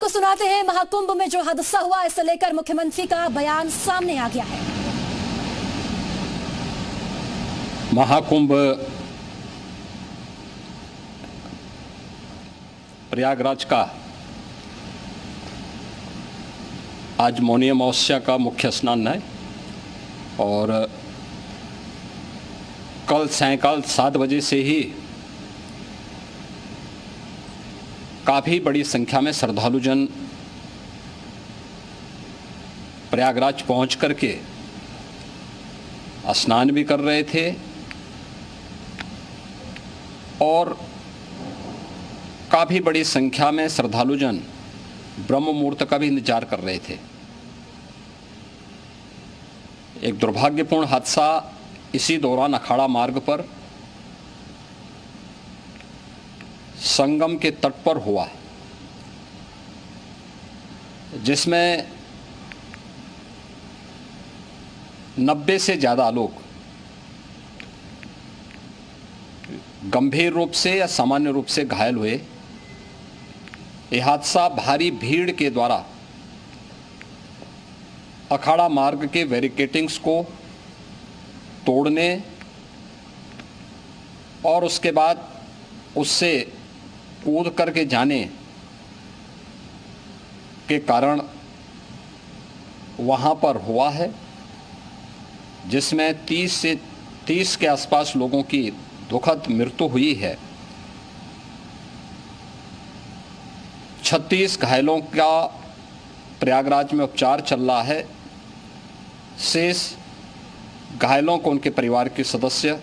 आपको सुनाते हैं महाकुंभ में जो हादसा हुआ, इसे लेकर मुख्यमंत्री का बयान सामने आ गया है। महाकुंभ प्रयागराज का आज मौनी अमावस्या का मुख्य स्नान है और कल सायंकाल 7 बजे से ही काफ़ी बड़ी संख्या में श्रद्धालुजन प्रयागराज पहुंच करके स्नान भी कर रहे थे और काफ़ी बड़ी संख्या में श्रद्धालुजन ब्रह्म मुहूर्त का भी इंतजार कर रहे थे। एक दुर्भाग्यपूर्ण हादसा इसी दौरान अखाड़ा मार्ग पर संगम के तट पर हुआ, जिसमें 90 से ज़्यादा लोग गंभीर रूप से या सामान्य रूप से घायल हुए। यह हादसा भारी भीड़ के द्वारा अखाड़ा मार्ग के बैरिकेडिंग्स को तोड़ने और उसके बाद उससे कूद करके जाने के कारण वहाँ पर हुआ है, जिसमें 30 के आसपास लोगों की दुखद मृत्यु हुई है। 36 घायलों का प्रयागराज में उपचार चल रहा है। शेष घायलों को उनके परिवार के सदस्य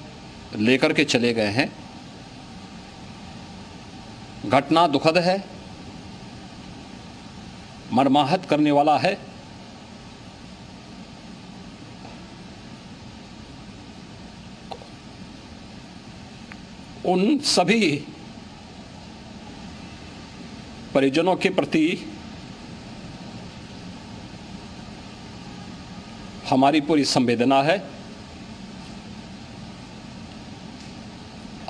लेकर के चले गए हैं। घटना दुखद है, मर्माहत करने वाला है। उन सभी परिजनों के प्रति हमारी पूरी संवेदना है।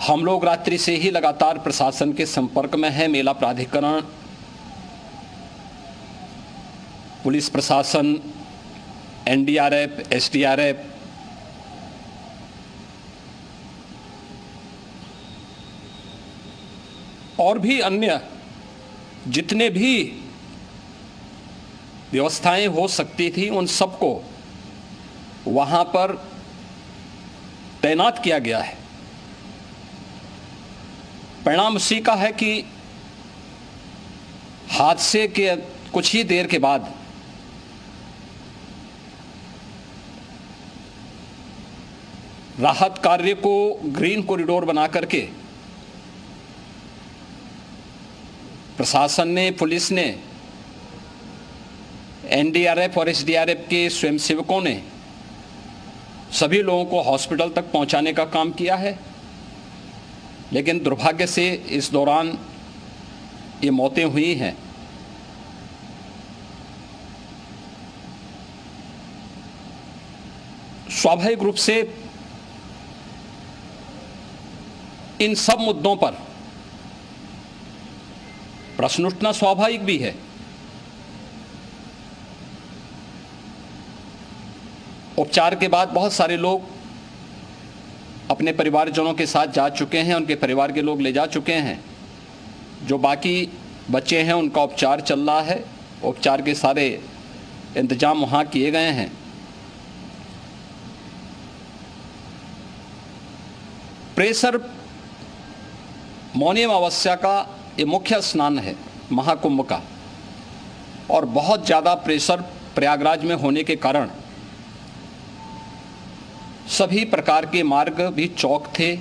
हम लोग रात्रि से ही लगातार प्रशासन के संपर्क में हैं। मेला प्राधिकरण, पुलिस प्रशासन, एनडीआरएफ, एसडीआरएफ और भी अन्य जितने भी व्यवस्थाएं हो सकती थी उन सबको वहां पर तैनात किया गया है। परिणाम उसी का है कि हादसे के कुछ ही देर के बाद राहत कार्य को ग्रीन कॉरिडोर बना करके प्रशासन ने, पुलिस ने, एनडीआरएफ और एसडीआरएफ के स्वयंसेवकों ने सभी लोगों को हॉस्पिटल तक पहुंचाने का काम किया है। लेकिन दुर्भाग्य से इस दौरान ये मौतें हुई हैं। स्वाभाविक रूप से इन सब मुद्दों पर प्रश्न उठना स्वाभाविक भी है। उपचार के बाद बहुत सारे लोग अपने परिवारजनों के साथ जा चुके हैं, उनके परिवार के लोग ले जा चुके हैं। जो बाकी बच्चे हैं उनका उपचार चल रहा है। उपचार के सारे इंतजाम वहाँ किए गए हैं। प्रेशर मौनी अमावस्या का ये मुख्य स्नान है महाकुंभ का, और बहुत ज़्यादा प्रेशर प्रयागराज में होने के कारण सभी प्रकार के मार्ग भी चौक थे।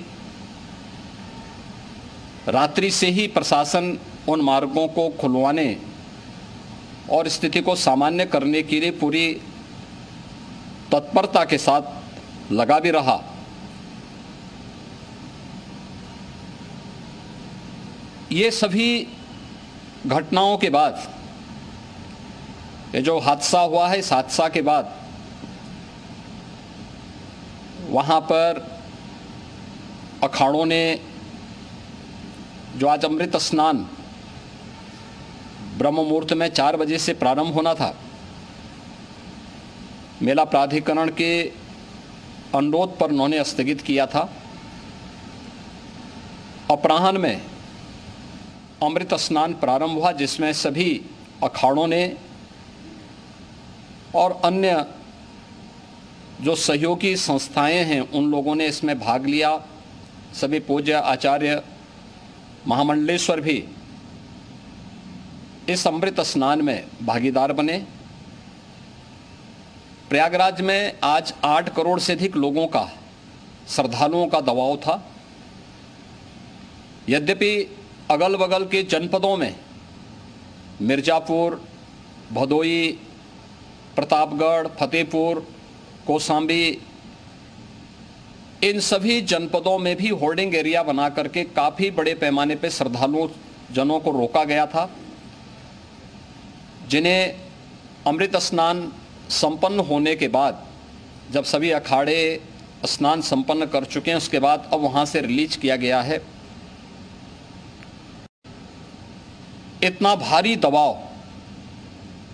रात्रि से ही प्रशासन उन मार्गों को खुलवाने और स्थिति को सामान्य करने के लिए पूरी तत्परता के साथ लगा भी रहा। ये सभी घटनाओं के बाद, ये जो हादसा हुआ है, इस हादसा के बाद वहाँ पर अखाड़ों ने जो आज अमृत स्नान ब्रह्म मुहूर्त में 4 बजे से प्रारंभ होना था। मेला प्राधिकरण के अनुरोध पर उन्होंने स्थगित किया था। अपराह्न में अमृत स्नान प्रारंभ हुआ, जिसमें सभी अखाड़ों ने और अन्य जो सहयोगी संस्थाएं हैं उन लोगों ने इसमें भाग लिया। सभी पूज्य आचार्य महामंडलेश्वर भी इस अमृत स्नान में भागीदार बने। प्रयागराज में आज 8 करोड़ से अधिक लोगों का, श्रद्धालुओं का दबाव था। यद्यपि अगल बगल के जनपदों में मिर्जापुर, भदोई, प्रतापगढ़, फतेहपुर, कौशाम्बी, इन सभी जनपदों में भी होल्डिंग एरिया बना करके काफ़ी बड़े पैमाने पर श्रद्धालुओं जनों को रोका गया था, जिन्हें अमृत स्नान संपन्न होने के बाद, जब सभी अखाड़े स्नान संपन्न कर चुके हैं, उसके बाद अब वहाँ से रिलीज किया गया है। इतना भारी दबाव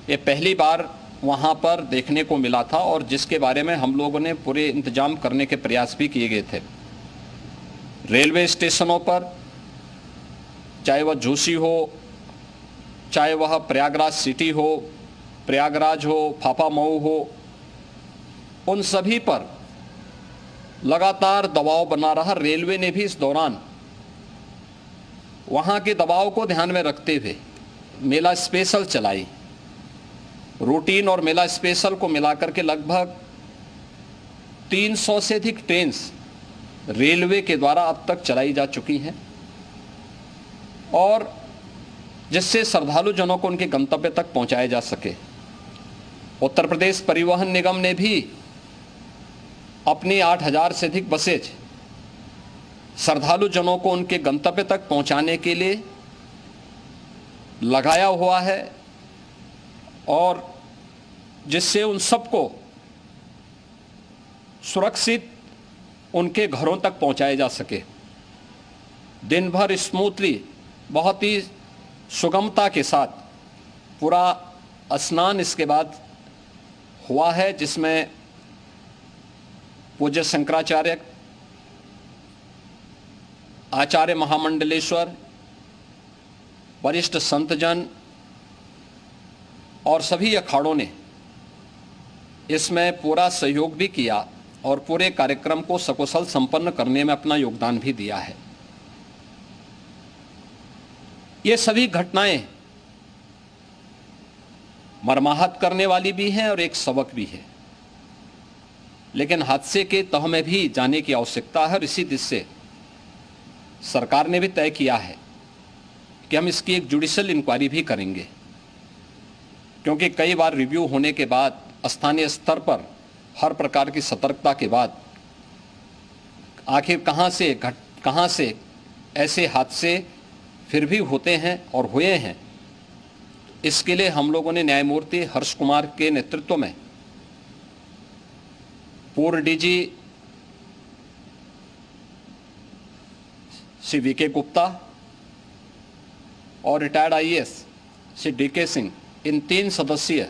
ये पहली बार वहाँ पर देखने को मिला था, और जिसके बारे में हम लोगों ने पूरे इंतजाम करने के प्रयास भी किए गए थे। रेलवे स्टेशनों पर, चाहे वह झूसी हो, चाहे वह प्रयागराज सिटी हो, प्रयागराज हो, फाफामऊ हो, उन सभी पर लगातार दबाव बना रहा। रेलवे ने भी इस दौरान वहाँ के दबाव को ध्यान में रखते हुए मेला स्पेशल चलाई। रूटीन और मेला स्पेशल को मिलाकर के लगभग 300 से अधिक ट्रेन रेलवे के द्वारा अब तक चलाई जा चुकी हैं, और जिससे श्रद्धालु जनों को उनके गंतव्य तक पहुंचाया जा सके। उत्तर प्रदेश परिवहन निगम ने भी अपनी 8000 से अधिक बसेज श्रद्धालु जनों को उनके गंतव्य तक पहुंचाने के लिए लगाया हुआ है, और जिससे उन सबको सुरक्षित उनके घरों तक पहुंचाया जा सके। दिन भर स्मूथली, बहुत ही सुगमता के साथ पूरा स्नान इसके बाद हुआ है, जिसमें पूज्य शंकराचार्य, आचार्य महामंडलेश्वर, वरिष्ठ संतजन और सभी अखाड़ों ने इसमें पूरा सहयोग भी किया और पूरे कार्यक्रम को सकुशल संपन्न करने में अपना योगदान भी दिया है। ये सभी घटनाएं मर्माहत करने वाली भी हैं और एक सबक भी है, लेकिन हादसे के तह में भी जाने की आवश्यकता है, और इसी दिशा से सरकार ने भी तय किया है कि हम इसकी एक जुडिशियल इंक्वायरी भी करेंगे, क्योंकि कई बार रिव्यू होने के बाद स्थानीय स्तर पर हर प्रकार की सतर्कता के बाद आखिर कहां से ऐसे हादसे फिर भी होते हैं और हुए हैं। इसके लिए हम लोगों ने न्यायमूर्ति हर्ष कुमार के नेतृत्व में पूर्व डीजी श्री वीके गुप्ता और retired IAS Shri D K Singh, इन 3 सदस्यीय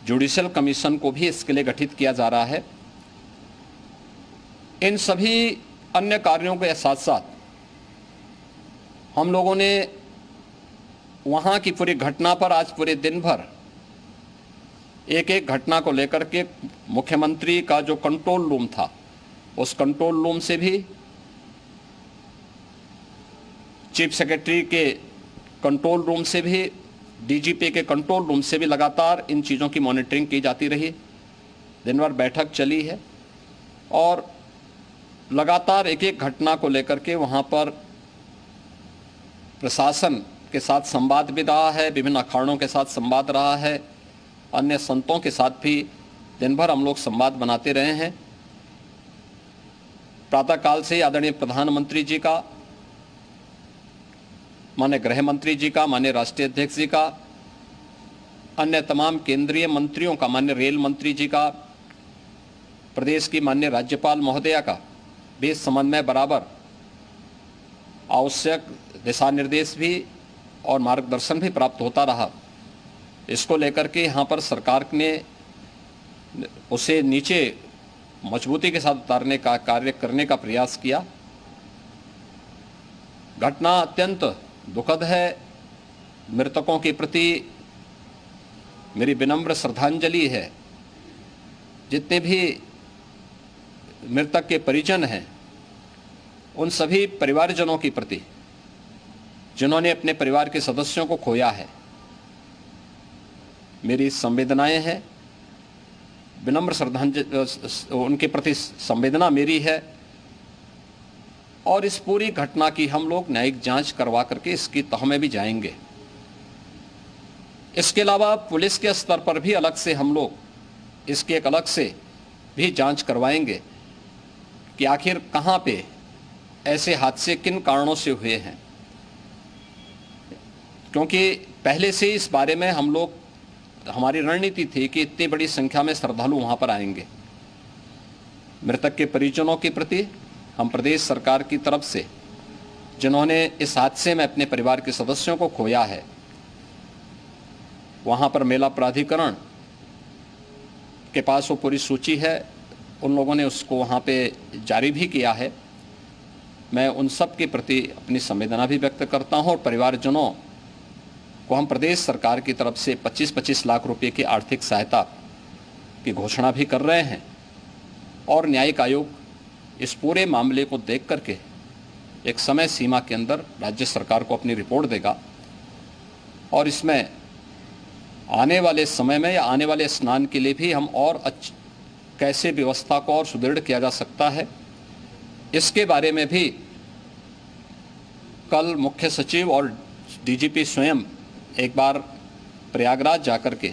जुडिशियल कमीशन को भी इसके लिए गठित किया जा रहा है। इन सभी अन्य कार्यों के साथ साथ हम लोगों ने वहाँ की पूरी घटना पर आज पूरे दिन भर एक एक घटना को लेकर के मुख्यमंत्री का जो कंट्रोल रूम था, उस कंट्रोल रूम से भी, चीफ सेक्रेटरी के कंट्रोल रूम से भी, डीजीपी के कंट्रोल रूम से भी लगातार इन चीज़ों की मॉनिटरिंग की जाती रही। दिन भर बैठक चली है और लगातार एक एक घटना को लेकर के वहाँ पर प्रशासन के साथ संवाद भी रहा है, विभिन्न अखाड़ों के साथ संवाद रहा है, अन्य संतों के साथ भी दिन भर हम लोग संवाद बनाते रहे हैं। प्रातःकाल से आदरणीय प्रधानमंत्री जी का, माननीय गृह मंत्री जी का, माननीय राष्ट्रीय अध्यक्ष जी का, अन्य तमाम केंद्रीय मंत्रियों का, माननीय रेल मंत्री जी का, प्रदेश की माननीय राज्यपाल महोदया का भी समन्वय बराबर आवश्यक दिशा निर्देश भी और मार्गदर्शन भी प्राप्त होता रहा। इसको लेकर के यहाँ पर सरकार ने उसे नीचे मजबूती के साथ उतारने का कार्य करने का प्रयास किया। घटना अत्यंत दुखद है। मृतकों के प्रति मेरी विनम्र श्रद्धांजलि है। जितने भी मृतक के परिजन हैं उन सभी परिवारजनों के प्रति जिन्होंने अपने परिवार के सदस्यों को खोया है, मेरी संवेदनाएं हैं। विनम्र श्रद्धांजलि उनके प्रति संवेदना मेरी है और इस पूरी घटना की हम लोग न्यायिक जांच करवा करके इसकी तह में भी जाएंगे। इसके अलावा पुलिस के स्तर पर भी अलग से हम लोग इसकी एक अलग से भी जांच करवाएंगे कि आखिर कहां पे ऐसे हादसे किन कारणों से हुए हैं, क्योंकि पहले से इस बारे में हम लोग हमारी रणनीति थी कि इतनी बड़ी संख्या में श्रद्धालु वहां पर आएंगे। मृतक के परिजनों के प्रति हम प्रदेश सरकार की तरफ से जिन्होंने इस हादसे में अपने परिवार के सदस्यों को खोया है, वहां पर मेला प्राधिकरण के पास वो पूरी सूची है, उन लोगों ने उसको वहां पे जारी भी किया है। मैं उन सब के प्रति अपनी संवेदना भी व्यक्त करता हूं और परिवारजनों को हम प्रदेश सरकार की तरफ से 25-25 लाख रुपए की आर्थिक सहायता की घोषणा भी कर रहे हैं और न्यायिक आयोग इस पूरे मामले को देख करके एक समय सीमा के अंदर राज्य सरकार को अपनी रिपोर्ट देगा और इसमें आने वाले समय में या आने वाले स्नान के लिए भी हम और कैसे व्यवस्था को और सुदृढ़ किया जा सकता है, इसके बारे में भी कल मुख्य सचिव और डीजीपी स्वयं एक बार प्रयागराज जाकर के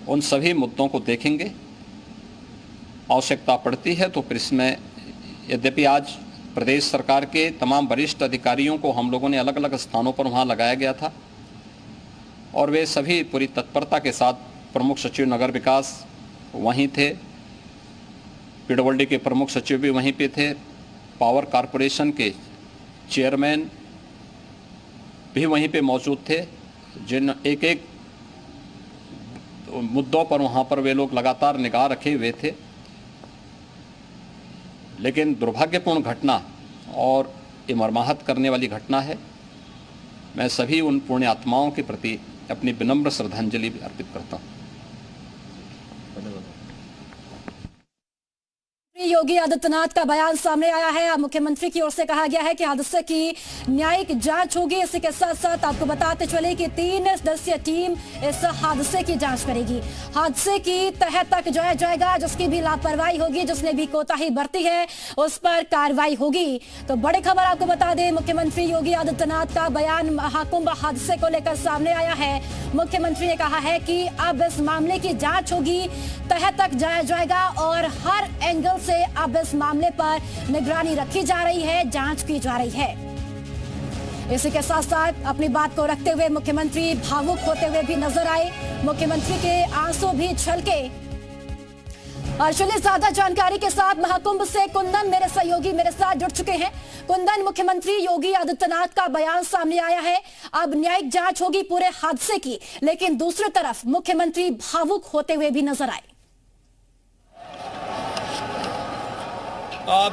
उन सभी मुद्दों को देखेंगे। आवश्यकता पड़ती है तो फिर इसमें, यद्यपि आज प्रदेश सरकार के तमाम वरिष्ठ अधिकारियों को हम लोगों ने अलग अलग स्थानों पर वहाँ लगाया गया था और वे सभी पूरी तत्परता के साथ, प्रमुख सचिव नगर विकास वहीं थे, पीडब्ल्यूडी के प्रमुख सचिव भी वहीं पे थे, पावर कॉरपोरेशन के चेयरमैन भी वहीं पे मौजूद थे, जिन एक एक मुद्दों पर वहाँ पर वे लोग लगातार निगाह रखे हुए थे। लेकिन दुर्भाग्यपूर्ण घटना और ये मर्माहत करने वाली घटना है। मैं सभी उन पुण्य आत्माओं के प्रति अपनी विनम्र श्रद्धांजलि भी अर्पित करता हूँ। योगी आदित्यनाथ का बयान सामने आया है। मुख्यमंत्री की ओर से कहा गया है कि हादसे की न्यायिक जांच होगी। इसी के साथ साथ आपको बताते चले कि 3 सदस्यीय टीम इस हादसे की जांच करेगी। हादसे की तह तक जाया जाएगा। जिसकी भी लापरवाही होगी, जिसने भी कोताही बरती है, उस पर कार्रवाई होगी। तो बड़ी खबर आपको बता दें, मुख्यमंत्री योगी आदित्यनाथ का बयान महाकुंभ हादसे को लेकर सामने आया है। मुख्यमंत्री ने कहा है कि अब इस मामले की जांच होगी, तह तक जाया जाएगा और हर एंगल से अब इस मामले पर निगरानी रखी जा रही है, जांच की जा रही है। इसी के साथ साथ अपनी बात को रखते हुए मुख्यमंत्री भावुक होते हुए भी नजर आए। मुख्यमंत्री के आंसू भी छलके। और चलिए ज्यादा जानकारी के साथ महाकुंभ से कुंदन मेरे सहयोगी मेरे साथ जुड़ चुके हैं। कुंदन, मुख्यमंत्री योगी आदित्यनाथ का बयान सामने आया है, अब न्यायिक जांच होगी पूरे हादसे की, लेकिन दूसरी तरफ मुख्यमंत्री भावुक होते हुए भी नजर आए।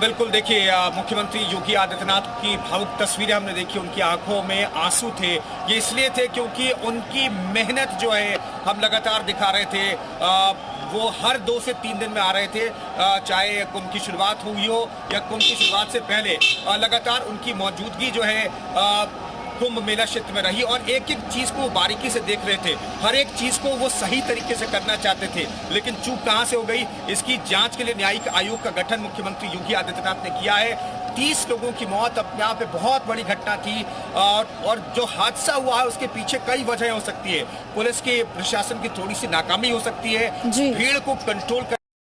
बिल्कुल, देखिए मुख्यमंत्री योगी आदित्यनाथ की भावुक तस्वीरें हमने देखी। उनकी आंखों में आंसू थे। ये इसलिए थे क्योंकि उनकी मेहनत जो है हम लगातार दिखा रहे थे। वो हर 2 से 3 दिन में आ रहे थे, चाहे कुंभ की शुरुआत हुई हो या कुंभ की शुरुआत से पहले लगातार उनकी मौजूदगी जो है कुंभ मेला क्षेत्र में रही और एक एक चीज को बारीकी से देख रहे थे। हर एक चीज को वो सही तरीके से करना चाहते थे, लेकिन चूक कहां से हो गई, इसकी जांच के लिए न्यायिक आयोग का गठन मुख्यमंत्री योगी आदित्यनाथ ने किया है। 30 लोगों की मौत अपने आप में बहुत बड़ी घटना थी और जो हादसा हुआ है उसके पीछे कई वजह हो सकती है। पुलिस के प्रशासन की थोड़ी सी नाकामी हो सकती है, भीड़ को कंट्रोल